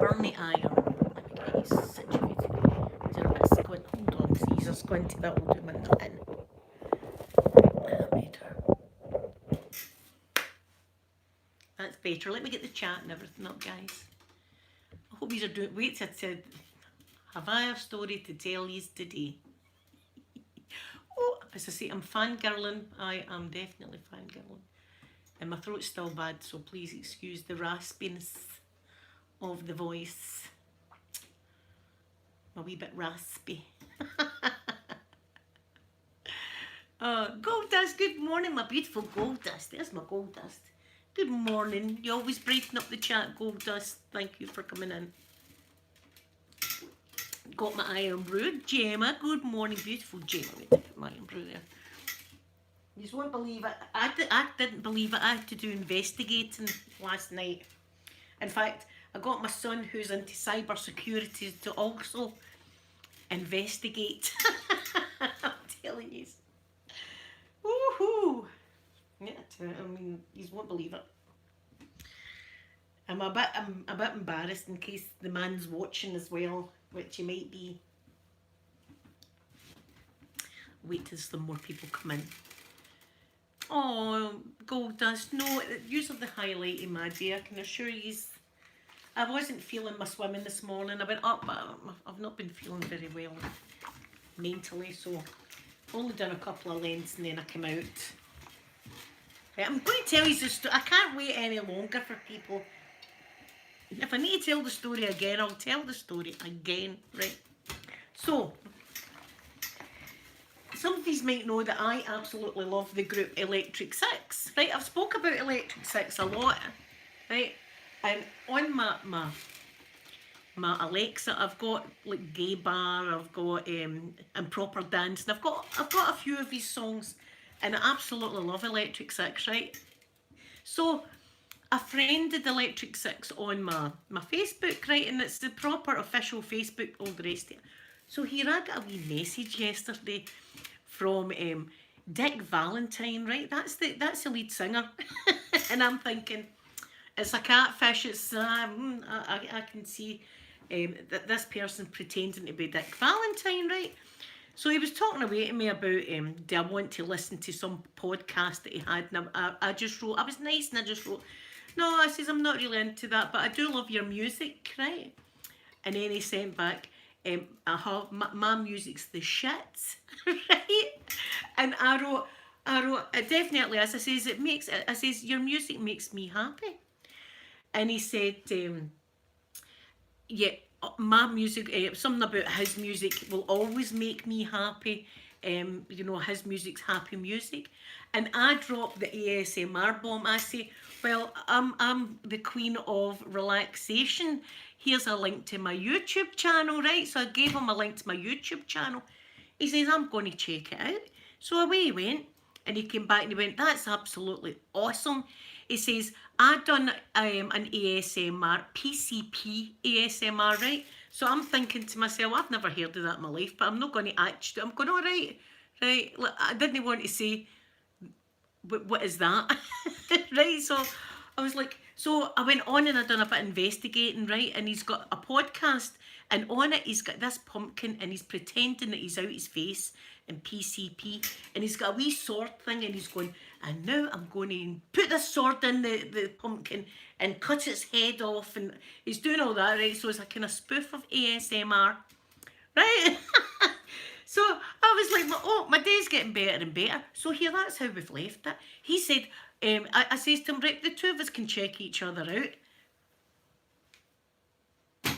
burn the iron. Let me get you situated. He's a bit squint. Hold on, see, he's a squinty, that will do my nothing. Better. That's better. Let me get the chat and everything up, guys. I hope you are doing. Wait, I said, have I a story to tell you today? Oh, as I say, I'm fangirling. I am definitely fangirling. And my throat's still bad, so please excuse the raspiness of the voice. A wee bit raspy. Gold Dust, good morning, my beautiful Gold Dust. There's my Gold Dust. Good morning. You always brighten up the chat, Gold Dust. Thank you for coming in. Got my iron brew. Gemma, good morning, beautiful Gemma. Wait, I put my iron brew there. You won't believe it. I didn't believe it. I had to do investigating last night. In fact, I got my son, who's into cyber security, to also investigate. I'm telling you. Woohoo! Yeah, I mean, you won't believe it. I'm a bit embarrassed in case the man's watching as well, which he might be. Wait till some more people come in. Oh, Gold Dust, no, use of the highlighting, my dear. I can assure you, I wasn't feeling my swimming this morning. I went up, but I've not been feeling very well mentally, so I've only done a couple of lengths and then I came out. Right, I'm going to tell you the story. I can't wait any longer for people. If I need to tell the story again, I'll tell the story again, right? So, some of you might know that I absolutely love the group Electric Six, right? I've spoke about Electric Six a lot, right? And on my Alexa, I've got like Gay Bar, I've got Improper Dance, and I've got a few of these songs, and I absolutely love Electric Six, right? So I friended Electric Six on my Facebook, right? And it's the proper official Facebook, all the rest of it. So here I got a wee message yesterday from Dick Valentine, right? That's the lead singer. And I'm thinking, it's a catfish. It's I can see that this person pretending to be Dick Valentine, right? So he was talking away to me about do I want to listen to some podcast that he had, and I just wrote, I was nice and I just wrote, no, I says, I'm not really into that, but I do love your music, right? And then he sent back, my music's the shit, right? And I wrote, definitely, as I says, I says, your music makes me happy. And he said, yeah, my music, something about his music will always make me happy. You know, his music's happy music. And I dropped the ASMR bomb. I say, well, I'm the queen of relaxation. Here's a link to my YouTube channel, right? So I gave him a link to my YouTube channel. He says, I'm going to check it out. So away he went, and he came back and he went, that's absolutely awesome. He says, I've done an ASMR, PCP ASMR, right? So I'm thinking to myself, I've never heard of that in my life, but I'm not going to actually, I'm going, all right, right. I didn't want to say, what is that? Right, so I was like, so I went on and I done a bit of investigating, right? And he's got a podcast, and on it he's got this pumpkin, and he's pretending that he's out his face in PCP, and he's got a wee sword thing, and he's going, and now I'm going to put this sword in the pumpkin and cut its head off, and he's doing all that, right? So it's a kind of spoof of ASMR, right? So I was like, oh, my day's getting better and better. So here, that's how we've left it. He said, I says to him, right, the two of us can check each other out.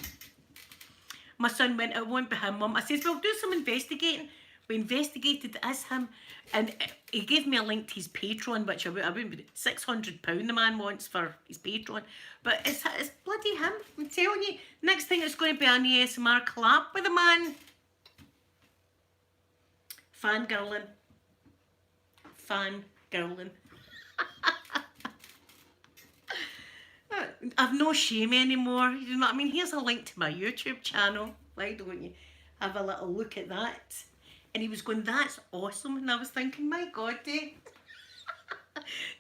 My son went, it won't be him, Mum. I says, well, do some investigating. We investigated as him, and he gave me a link to his Patreon, which I wouldn't be, £600 the man wants for his Patreon. But it's bloody him, I'm telling you. Next thing, it's going to be an ASMR collab with the man. Fangirling. I've no shame anymore. You know what I mean? Here's a link to my YouTube channel. Why don't you have a little look at that? And he was going, that's awesome. And I was thinking, my God, Dave.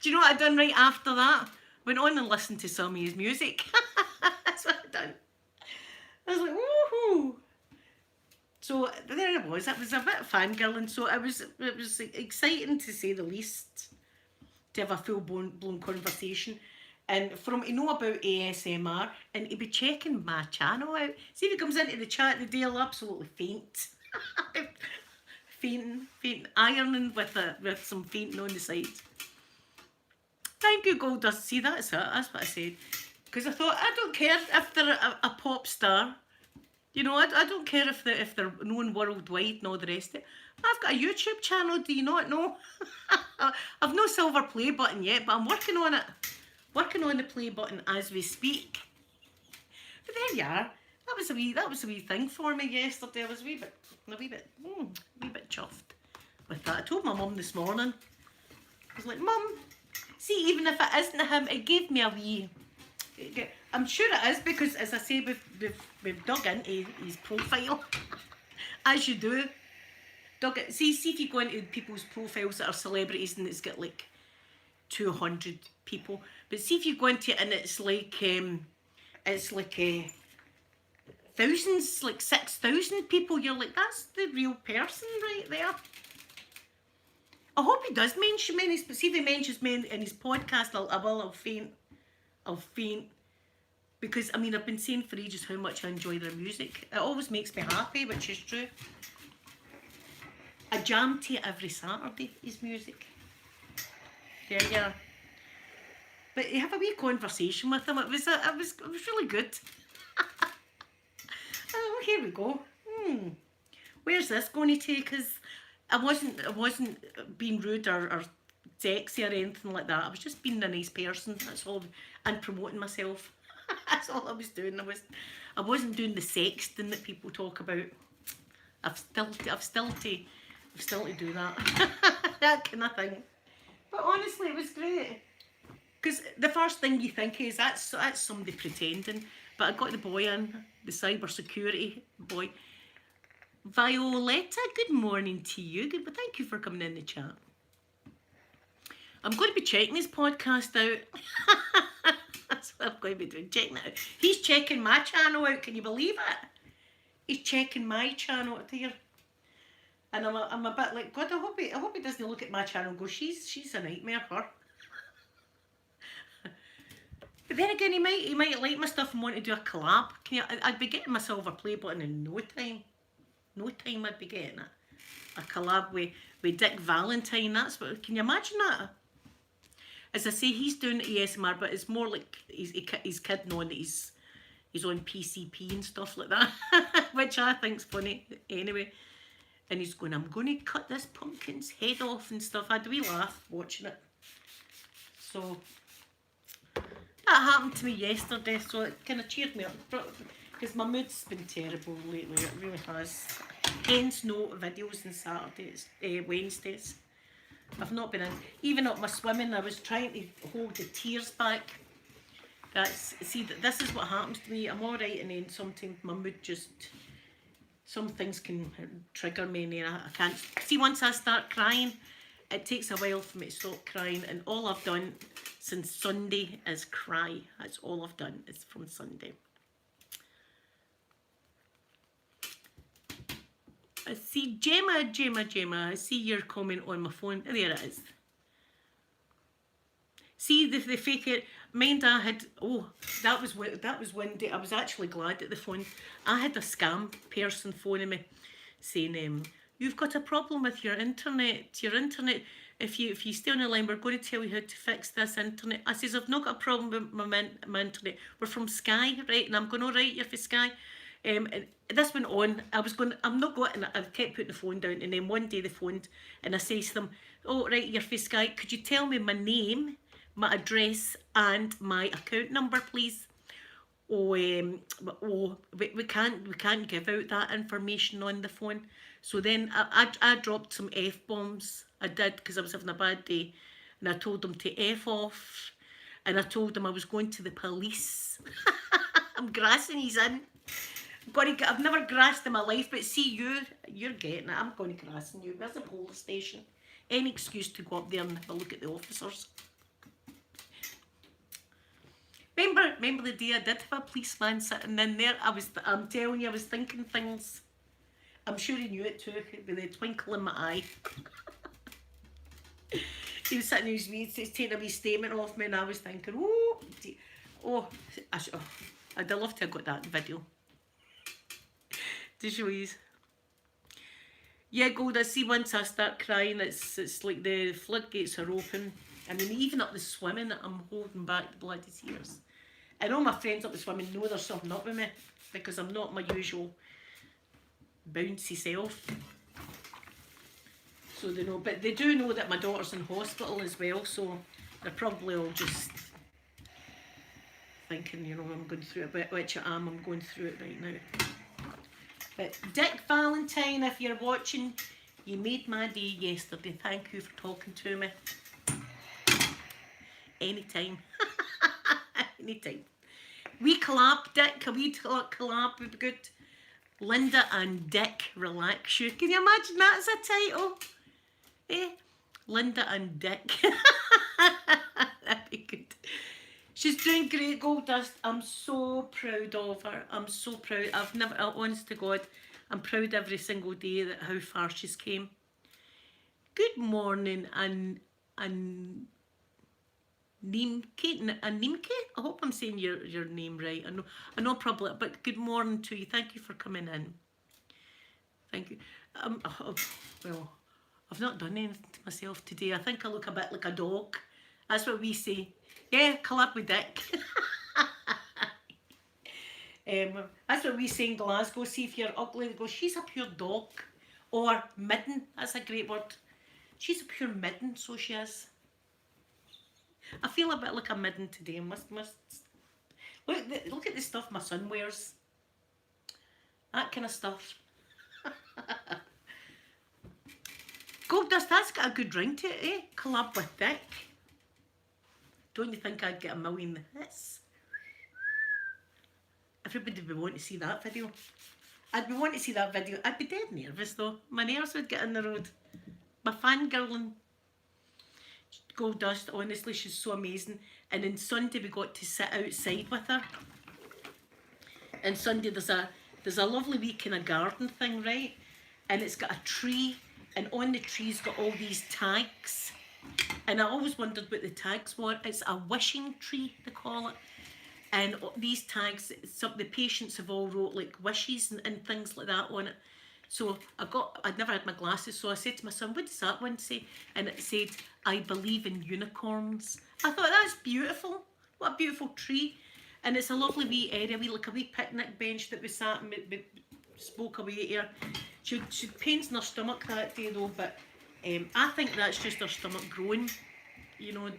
Do you know what I done right after that? Went on and listened to some of his music. That's what I done. was. It was a bit fangirling, so it was exciting to say the least, to have a full blown conversation. And for him to know about ASMR and to be checking my channel out. See if he comes into the chat today, I'll absolutely faint. fainting, ironing with some fainting on the side. Thank you, Goldust. See, that's it. That's what I said. Because I thought, I don't care if they're a pop star. You know, I don't care if they're known worldwide and all the rest of it. I've got a YouTube channel, do you not know? I've no silver play button yet, but I'm working on it. Working on the play button as we speak. But there you are. That was a wee thing for me yesterday. I was a wee bit chuffed with that. I told my mum this morning. I was like, Mum, see, even if it isn't him, it gave me a wee. I'm sure it is because, as I say, we've dug into his profile, as you do. See if you go into people's profiles that are celebrities and it's got like 200 people. But see if you go into it and it's like thousands, like 6,000 people. You're like, that's the real person right there. I hope he does mention me, but see if he mentions me in his podcast, I'll faint. I'll faint. Because, I mean, I've been saying for ages how much I enjoy their music. It always makes me happy, which is true. I jam to it every Saturday, his music. There you are. But you have a wee conversation with him. It was really good. Oh, here we go. Where's this going to take us? I wasn't being rude or sexy or anything like that. I was just being a nice person. That's all, and promoting myself. That's all I was doing. I wasn't doing the sexting that people talk about. I've still to do that. That kind of thing. But honestly, it was great. Because the first thing you think is that's somebody pretending. But I got the boy in, the cyber security boy. Violetta, good morning to you. Good, but thank you for coming in the chat. I'm going to be checking his podcast out. That's what I'm going to be doing, checking it out. He's checking my channel out, can you believe it? He's checking my channel out here. And I'm a bit like, God, I hope he doesn't look at my channel and go, she's a nightmare, her. But then again, he might like my stuff and want to do a collab. I'd be getting my silver play button in no time. No time I'd be getting it. A collab with Dick Valentine. That's what. Can you imagine that? As I say, he's doing ASMR, but it's more like he's kidding on that he's on PCP and stuff like that, which I think's funny anyway. And he's going, I'm going to cut this pumpkin's head off and stuff. I had a wee laugh watching it. So that happened to me yesterday, so it kind of cheered me up. Because my mood's been terrible lately, it really has. Hence no videos on Saturdays, Wednesdays. I've not been in. Even up my swimming, I was trying to hold the tears back. See, this is what happens to me. I'm alright and then sometimes my mood just, some things can trigger me and I can't. See, once I start crying, it takes a while for me to stop crying, and all I've done since Sunday is cry. That's all I've done, is from Sunday. I see Gemma, I see your comment on my phone. There it is. See the fake it. Mind I had, that was one day. I was actually glad that the phone, I had a scam person phoning me saying, you've got a problem with your internet. If you stay on the line, we're going to tell you how to fix this internet. I says, I've not got a problem with my internet. We're from Sky, right? And I'm going, all right, you're for Sky. And this went on. I'm not going, I kept putting the phone down, and then one day they phoned and I says to them, oh, right, you're for Sky. Could you tell me my name, my address and my account number, please? We can't give out that information on the phone. So then I dropped some F-bombs. I did, because I was having a bad day, and I told them to F off, and I told them I was going to the police. I'm grassing he's in. I've never grassed in my life, but see, you're getting it. I'm going to grass in you. Where's the police station? Any excuse to go up there and have a look at the officers. Remember the day I did have a policeman sitting in there? I'm telling you, I was thinking things. I'm sure he knew it too, with the twinkle in my eye. He was sitting in his wee, taking a wee statement off me, and I was thinking, oh, I'd have loved to have got that video to show you. Yeah, Gold, I see once I start crying, it's like the floodgates are open. I mean, even up the swimming, I'm holding back the bloody tears. And all my friends up the swimming know there's something up with me, because I'm not my usual bouncy self. So they know, but they do know that my daughter's in hospital as well, so they're probably all just thinking, you know, I'm going through it, which I am, I'm going through it right now. But Dick Valentine, if you're watching, you made my day yesterday. Thank you for talking to me. Anytime. Anytime. We collab, Dick, a wee collab would be good. Linda and Dick Relax You. Can you imagine that as a title? Eh? Linda and Dick. That'd be good. She's doing great, Gold Dust. I'm so proud of her. I'm so proud. I've never, honest to God, I'm proud every single day that how far she's came. Good morning, and Nimke. I hope I'm saying your name right. I know probably, but good morning to you. Thank you for coming in. Thank you. Well, I've not done anything to myself today. I think I look a bit like a dog. That's what we say. Yeah, collab with Dick. That's what we say in Glasgow. See if you're ugly, they go, she's a pure dog. Or midden, that's a great word. She's a pure midden, so she is. I feel a bit like a midden today. Must look at the stuff my son wears. That kind of stuff. Gold Dust, that's got a good ring to it, eh? Collab with Dick. Don't you think I'd get 1 million hits? Everybody would be wanting to see that video. I'd be wanting to see that video. I'd be dead nervous though. My nerves would get in the road. My fangirling. Gold Dust, honestly, she's so amazing. And on Sunday we got to sit outside with her. And Sunday there's a lovely wee kind of garden thing, right? And it's got a tree, and on the tree's got all these tags. And I always wondered what the tags were. It's a wishing tree, they call it. And these tags, the patients have all wrote like wishes and things like that on it. So I'd never had my glasses, so I said to my son, what does that one say? And it said, I believe in unicorns. I thought, that's beautiful. What a beautiful tree. And it's a lovely wee area, like a wee picnic bench that we sat and we spoke away here. She pains in her stomach that day though, but I think that's just her stomach growing. You know,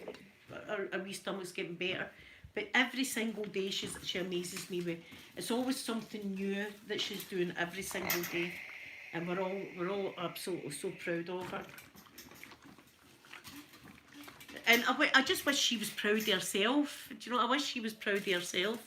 her wee stomach's getting better. But every single day she amazes me with. It's always something new that she's doing every single day. And we're all absolutely so proud of her. And I just wish she was proud of herself. Do you know, I wish she was proud of herself.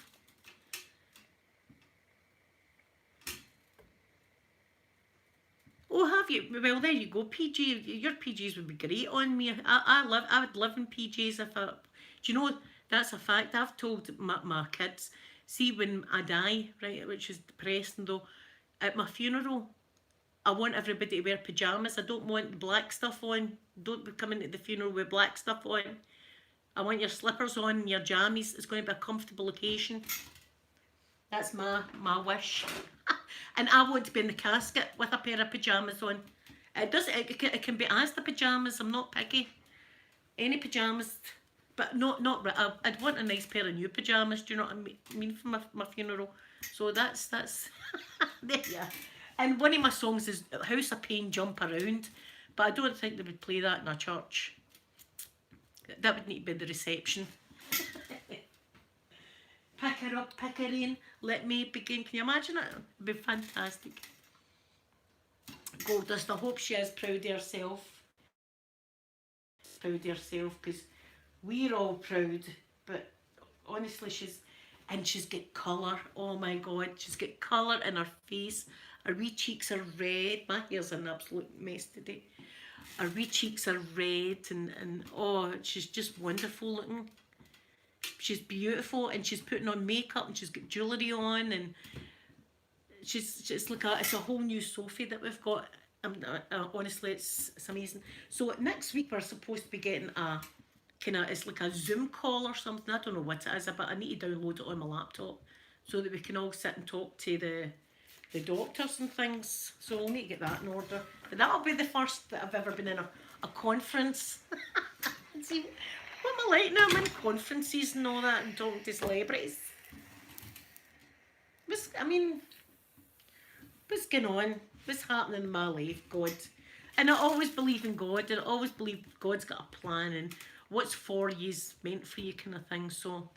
Oh, have you? Well, there you go, PG. Your PJs would be great on me. I would live in PJs if I... Do you know, that's a fact. I've told my kids, see when I die, right, which is depressing though, at my funeral, I want everybody to wear pyjamas. I don't want black stuff on. Don't be coming to the funeral with black stuff on. I want your slippers on and your jammies. It's going to be a comfortable occasion. That's my wish. And I want to be in the casket with a pair of pyjamas on. It can be as the pyjamas. I'm not picky. Any pyjamas, but not. I'd want a nice pair of new pyjamas. Do you know what I mean for my funeral? So that's there. Yeah. And one of my songs is House of Pain, Jump Around, but I don't think they would play that in a church. That would need to be the reception. Pick her up, pick her in, let me begin. Can you imagine it? It'd be fantastic. Gold Dust, I hope she is proud of herself. Proud of herself, because we're all proud, but honestly she's got colour. Oh my God, she's got colour in her face. Her wee cheeks are red. My hair's an absolute mess today. Her wee cheeks are red and oh, she's just wonderful looking. She's beautiful and she's putting on makeup and she's got jewellery on and She's like it's a whole new Sophie that we've got. Honestly, it's amazing. So next week we're supposed to be getting a kind of, it's like a Zoom call or something. I don't know what it is, but I need to download it on my laptop so that we can all sit and talk to the doctors and things. So we'll need to get that in order. But that'll be the first that I've ever been in a conference. See, what am I like now? I'm in conferences and all that and talking to celebrities. I mean, what's going on? What's happening in my life? God. And I always believe in God, and I always believe God's got a plan, and what's for you is meant for you, kind of thing. So,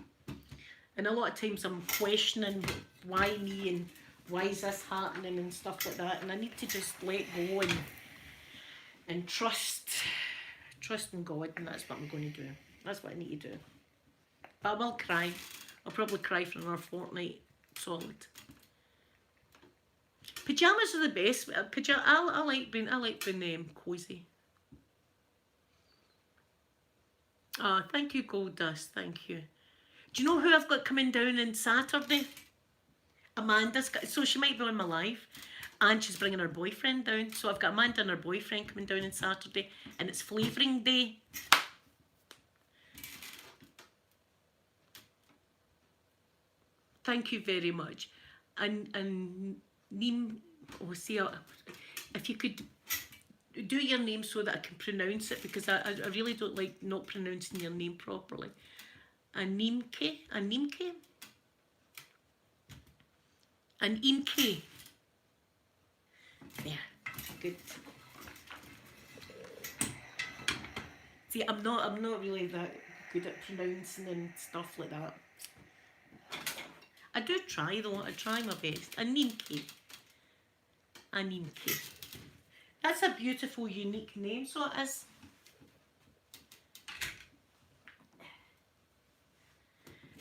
and a lot of times I'm questioning why me and why is this happening and stuff like that. And I need to just let go and trust in God, and that's what I'm going to do. That's what I need to do. But I will cry. I'll probably cry for another fortnight solid. Pajamas are the best. I like being cozy. Oh, thank you, Gold Dust. Thank you. Do you know who I've got coming down on Saturday? Amanda's got, so she might be on my live, and she's bringing her boyfriend down. So I've got Amanda and her boyfriend coming down on Saturday, and it's flavouring day. Thank you very much. And Neem, oh, see, if you could do your name so that I can pronounce it, because I really don't like not pronouncing your name properly. Animke. There, good. See, I'm not really that good at pronouncing and stuff like that. I do try though. I try my best. Animke. That's a beautiful, unique name. So it is.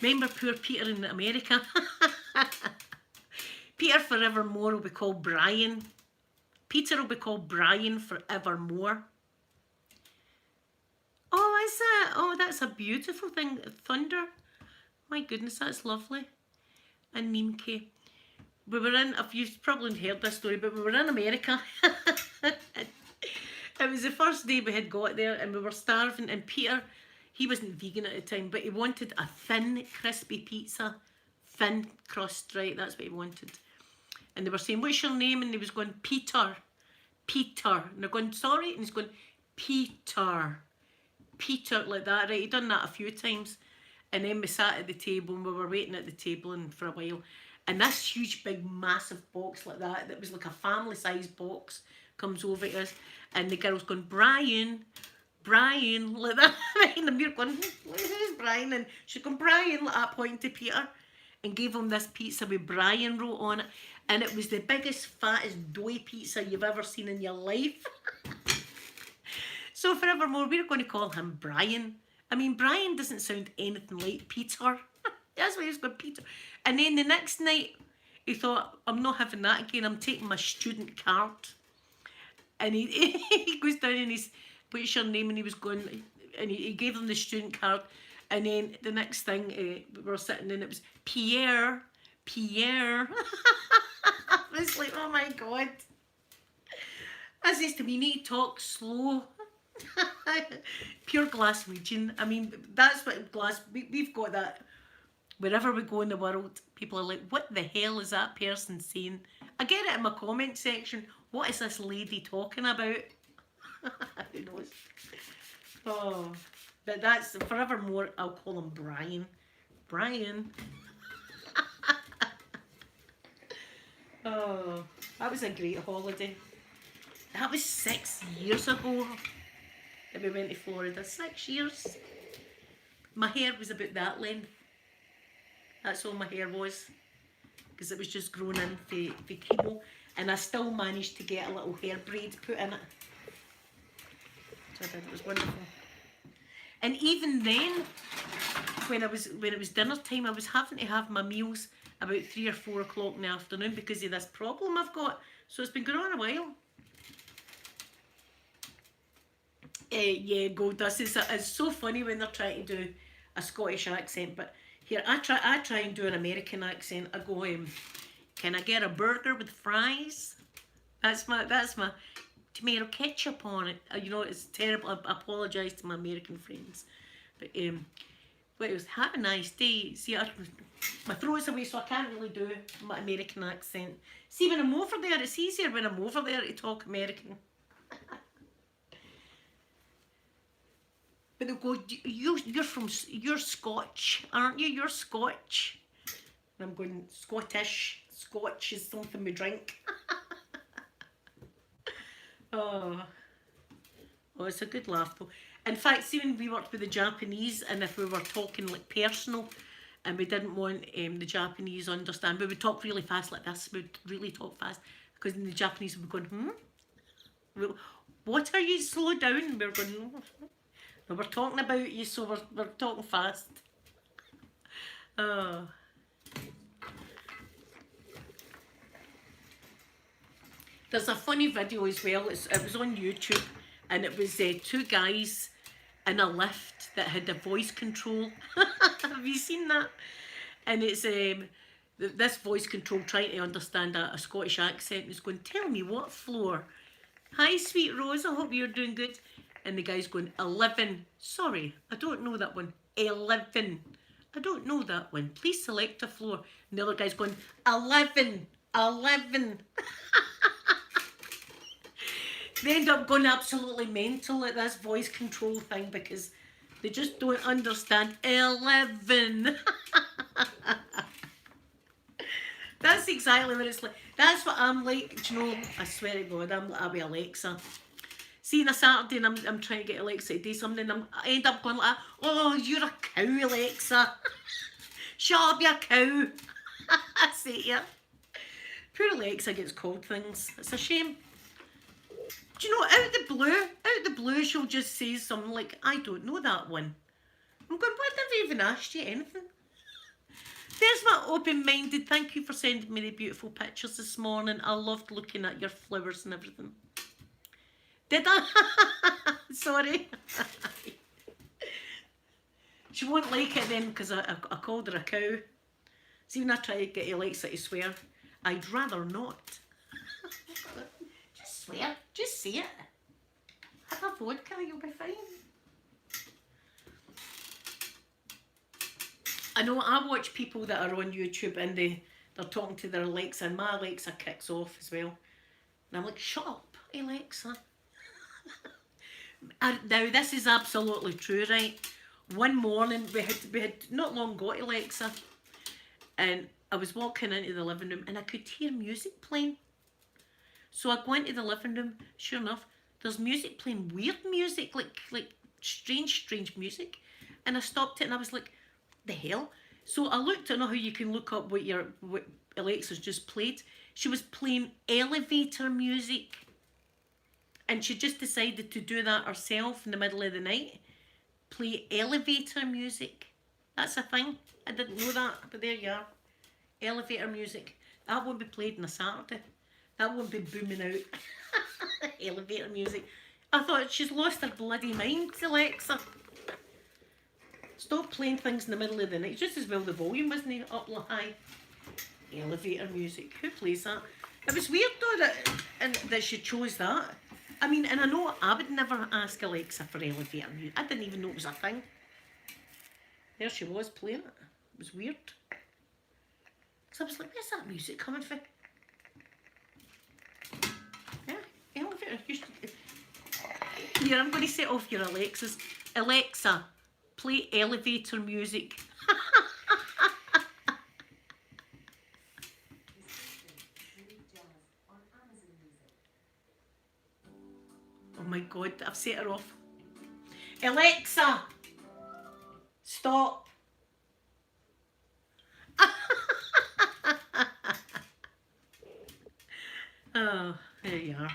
Remember poor Peter in America? Peter forevermore will be called Brian. Peter will be called Brian forevermore. Oh, is that? Oh, that's a beautiful thing. Thunder. My goodness, that's lovely. And Nimke. We were in, if you've probably heard this story, but we were in America. It was the first day we had got there, and we were starving, and Peter, he wasn't vegan at the time, but he wanted a thin, crispy pizza. Thin crust, right? That's what he wanted. And they were saying, what's your name? And he was going, Peter. And they're going, sorry? And he's going, Peter, like that, right? He'd done that a few times. And then we sat at the table, and we were waiting at the table and for a while. And this huge, big, massive box like that was like a family-sized box, comes over to us. And the girl's going, Brian, like that. And we're going, who's Brian? And she's going, Brian, like that, pointing to Peter. And gave him this pizza with Brian wrote on it. And it was the biggest, fattest, doughy pizza you've ever seen in your life. So forevermore, we're going to call him Brian. I mean, Brian doesn't sound anything like Peter. That's why he's going, Peter. And then the next night, he thought, I'm not having that again. I'm taking my student card. And he goes down and he's, what's your name? And he was going, and he gave him the student card. And then the next thing, we were sitting and it was Pierre. I was like, oh my God. I says to me, you need to talk slow. Pure Glaswegian. I mean, that's what we've got that. Wherever we go in the world, people are like, what the hell is that person saying? I get it in my comment section. What is this lady talking about? Who knows? Oh, but that's forevermore. I'll call him Brian. Oh, that was a great holiday. That was 6 years ago that we went to Florida. 6 years. My hair was about that length. That's all my hair was. Because it was just grown in for chemo. And I still managed to get a little hair braid put in it. So I did. It was wonderful. And even then, when it was dinner time, I was having to have my meals about 3 or 4 o'clock in the afternoon because of this problem I've got. So it's been going on a while. Yeah, Gold Dust. It's so funny when they're trying to do a Scottish accent, but here I try and do an American accent. I go, Can I get a burger with fries? That's my tomato ketchup on it. You know, it's terrible. I apologise to my American friends. But what else? Have a nice day. See, my throat's away, so I can't really do my American accent. See, when I'm over there, it's easier when I'm over there to talk American. But they'll go, you're Scotch, aren't you? You're Scotch. And I'm going, Scottish. Scotch is something we drink. Oh, it's a good laugh though. In fact, see when we worked with the Japanese, and if we were talking like personal, and we didn't want the Japanese to understand, we would talk really fast like this. We'd really talk fast because then the Japanese would be going, what are you? Slow down. And we were going, no, we're talking about you, so we're talking fast. Oh. There's a funny video as well. It was on YouTube, and it was two guys in a lift that had a voice control. Have you seen that? And it's this voice control trying to understand a Scottish accent. It's going, tell me what floor. Hi, sweet Rose. I hope you're doing good. And the guy's going, 11. Sorry, I don't know that one. 11. I don't know that one. Please select a floor. And the other guy's going, 11. 11. They end up going absolutely mental at this voice control thing because they just don't understand 11. That's exactly what it's like. That's what I'm like. Do you know, I swear to God, I'll be Alexa. See, on a Saturday and I'm trying to get Alexa to do something, I end up going like, oh, you're a cow, Alexa. Shut up, you cow. I say to you. Poor Alexa gets called things. It's a shame. Do you know, out the blue, she'll just say something like, I don't know that one. I'm going, well, I never even asked you anything. There's my open-minded. Thank you for sending me the beautiful pictures this morning. I loved looking at your flowers and everything. Did I? Sorry. She won't like it then because I called her a cow. See, when I try to get Alexa to swear, I'd rather not. Just swear. Just say it. Have a vodka, you'll be fine. I know I watch people that are on YouTube and they're talking to their Alexa, and my Alexa kicks off as well. And I'm like, shut up, Alexa. Now, this is absolutely true, right? One morning, we had not long got Alexa, and I was walking into the living room and I could hear music playing. So I go into the living room, sure enough, there's music playing, weird music, like strange music. And I stopped it and I was like, the hell? So I looked, I know how you can look up what Alexa's just played. She was playing elevator music. And she just decided to do that herself in the middle of the night. Play elevator music. That's a thing. I didn't know that, but there you are. Elevator music. That won't be played on a Saturday. That won't be booming out. Elevator music. I thought she's lost her bloody mind, Alexa. Stop playing things in the middle of the night. Just as well the volume wasn't up high. Elevator music. Who plays that? It was weird though that she chose that. I mean, and I know I would never ask Alexa for elevator music. I didn't even know it was a thing. There she was playing it. It was weird. So I was like, where's that music coming from? Yeah, elevator. Here, I'm going to set off your Alexas. Alexa, play elevator music. Oh my God, I've set her off. Alexa, stop. Oh, there you are.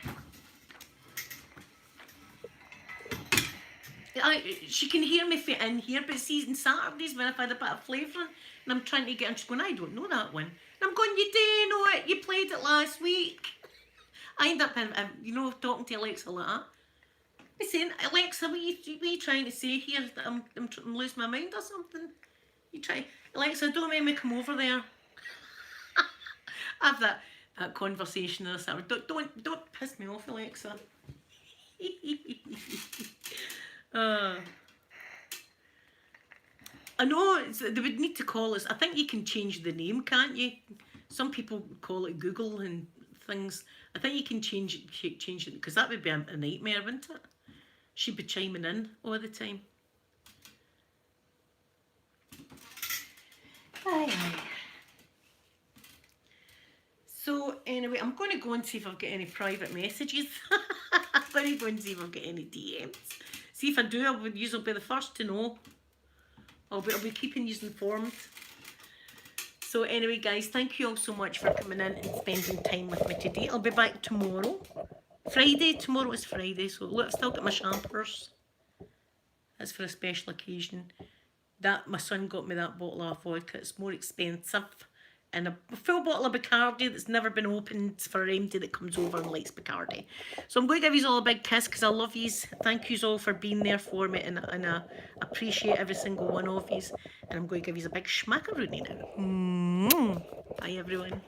She can hear me fit in here, but see, on Saturdays when I've had a bit of flavouring and I'm trying to get her, she's going, I don't know that one. And I'm going, you do know it, you played it last week. I end up, talking to Alexa like that. I'm saying, Alexa, what are you trying to say here? That I'm losing my mind or something? You try, Alexa, don't make me come over there. have that conversation or something. Don't piss me off, Alexa. uh, I know they would need to call us. I think you can change the name, can't you? Some people call it Google and things. I think you can change it because that would be a nightmare, wouldn't it? She'd be chiming in all the time. Aye, aye. So anyway, I'm going to go and see if I've got any private messages. I'm going to go and see if I've got any DMs. See if I do, you'll be the first to know. I'll be keeping you informed. So anyway, guys, thank you all so much for coming in and spending time with me today. I'll be back tomorrow. Friday. Tomorrow is Friday, so look, I've still got my champers. That's for a special occasion. That my son got me that bottle of vodka. It's more expensive. And a full bottle of Bacardi that's never been opened for empty that comes over and likes Bacardi. So I'm going to give you all a big kiss because I love yous. Thank yous all for being there for me, and I appreciate every single one of yous. And I'm going to give yous a big schmackaroonie now. Bye everyone.